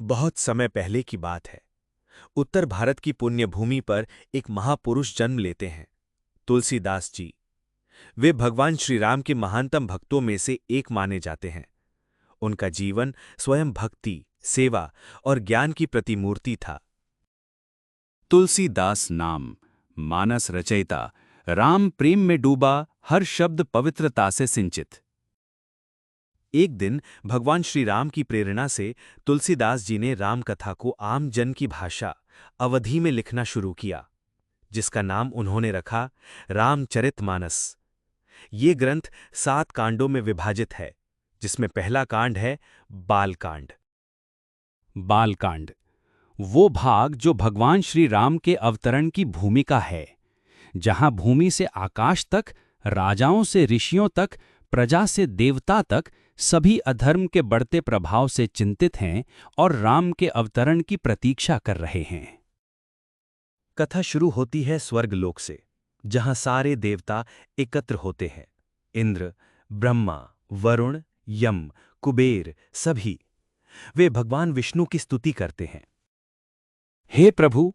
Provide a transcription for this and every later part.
बहुत समय पहले की बात है। उत्तर भारत की पुण्य भूमि पर एक महापुरुष जन्म लेते हैं, तुलसीदास जी। वे भगवान श्री राम के महानतम भक्तों में से एक माने जाते हैं। उनका जीवन स्वयं भक्ति, सेवा और ज्ञान की प्रतिमूर्ति था। तुलसीदास नाम, मानस रचयिता, राम प्रेम में डूबा, हर शब्द पवित्रता से सिंचित। एक दिन भगवान श्री राम की प्रेरणा से तुलसीदास जी ने राम कथा को आम जन की भाषा अवधी में लिखना शुरू किया, जिसका नाम उन्होंने रखा रामचरितमानस। ये ग्रंथ 7 कांडों में विभाजित है, जिसमें पहला कांड है बालकांड। बालकांड वो भाग जो भगवान श्री राम के अवतरण की भूमिका है, जहां भूमि से आकाश तक, राजाओं से ऋषियों तक, प्रजा से देवता तक सभी अधर्म के बढ़ते प्रभाव से चिंतित हैं और राम के अवतरण की प्रतीक्षा कर रहे हैं। कथा शुरू होती है स्वर्गलोक से, जहां सारे देवता एकत्र होते हैं। इंद्र, ब्रह्मा, वरुण, यम, कुबेर सभी। वे भगवान विष्णु की स्तुति करते हैं। हे प्रभु,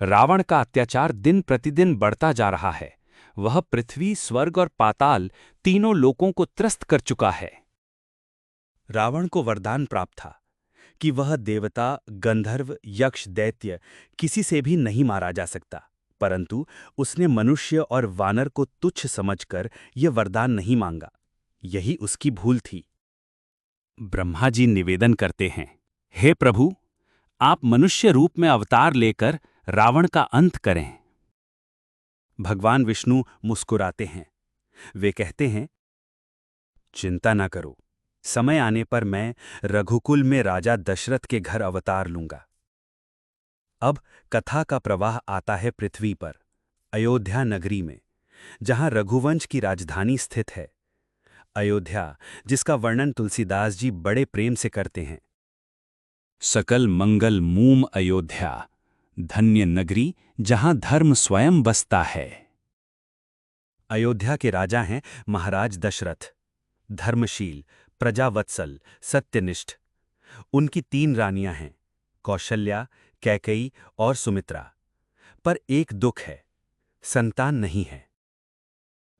रावण का अत्याचार दिन प्रतिदिन बढ़ता जा रहा है। वह पृथ्वी, स्वर्ग और पाताल तीनों लोकों को त्रस्त कर चुका है। रावण को वरदान प्राप्त था कि वह देवता, गंधर्व, यक्ष, दैत्य किसी से भी नहीं मारा जा सकता, परंतु उसने मनुष्य और वानर को तुच्छ समझकर यह वरदान नहीं मांगा। यही उसकी भूल थी। ब्रह्मा जी निवेदन करते हैं, हे प्रभु, आप मनुष्य रूप में अवतार लेकर रावण का अंत करें। भगवान विष्णु मुस्कुराते हैं। वे कहते हैं, चिंता न करो, समय आने पर मैं रघुकुल में राजा दशरथ के घर अवतार लूंगा। अब कथा का प्रवाह आता है पृथ्वी पर, अयोध्या नगरी में, जहां रघुवंश की राजधानी स्थित है। अयोध्या, जिसका वर्णन तुलसीदास जी बड़े प्रेम से करते हैं। सकल मंगल मूम अयोध्या, धन्य नगरी जहां धर्म स्वयं बसता है। अयोध्या के राजा हैं महाराज दशरथ, धर्मशील, प्रजावत्सल, सत्यनिष्ठ। उनकी 3 रानियां हैं, कौशल्या, कैकेयी और सुमित्रा। पर एक दुख है, संतान नहीं है।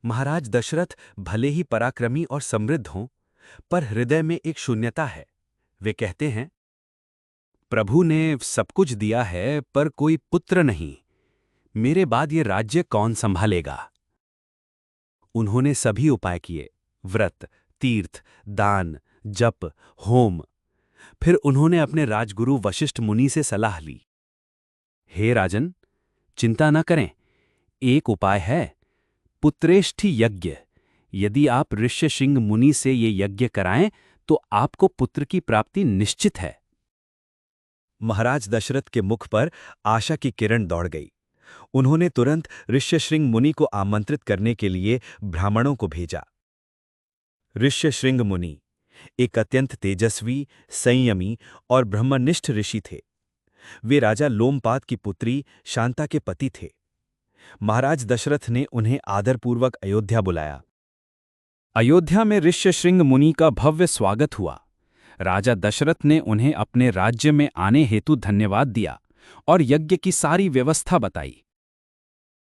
महाराज दशरथ भले ही पराक्रमी और समृद्ध हों, पर हृदय में एक शून्यता है। वे कहते हैं, प्रभु ने सब कुछ दिया है, पर कोई पुत्र नहीं। मेरे बाद ये राज्य कौन संभालेगा? उन्होंने सभी उपाय किए, व्रत, तीर्थ, दान, जप, होम। फिर उन्होंने अपने राजगुरु वशिष्ठ मुनि से सलाह ली। हे राजन, चिंता न करें, एक उपाय है, पुत्रेष्ठि यज्ञ। यदि आप ऋष्यशृंग मुनि से ये यज्ञ कराएं तो आपको पुत्र की प्राप्ति निश्चित है। महाराज दशरथ के मुख पर आशा की किरण दौड़ गई। उन्होंने तुरंत ऋष्यशृंग मुनि को आमंत्रित करने के लिए ब्राह्मणों को भेजा। ऋष्यशृंग मुनि एक अत्यंत तेजस्वी, संयमी और ब्रह्मनिष्ठ ऋषि थे। वे राजा लोमपाद की पुत्री शांता के पति थे। महाराज दशरथ ने उन्हें आदरपूर्वक अयोध्या बुलाया। अयोध्या में ऋष्यशृंग मुनि का भव्य स्वागत हुआ। राजा दशरथ ने उन्हें अपने राज्य में आने हेतु धन्यवाद दिया और यज्ञ की सारी व्यवस्था बताई।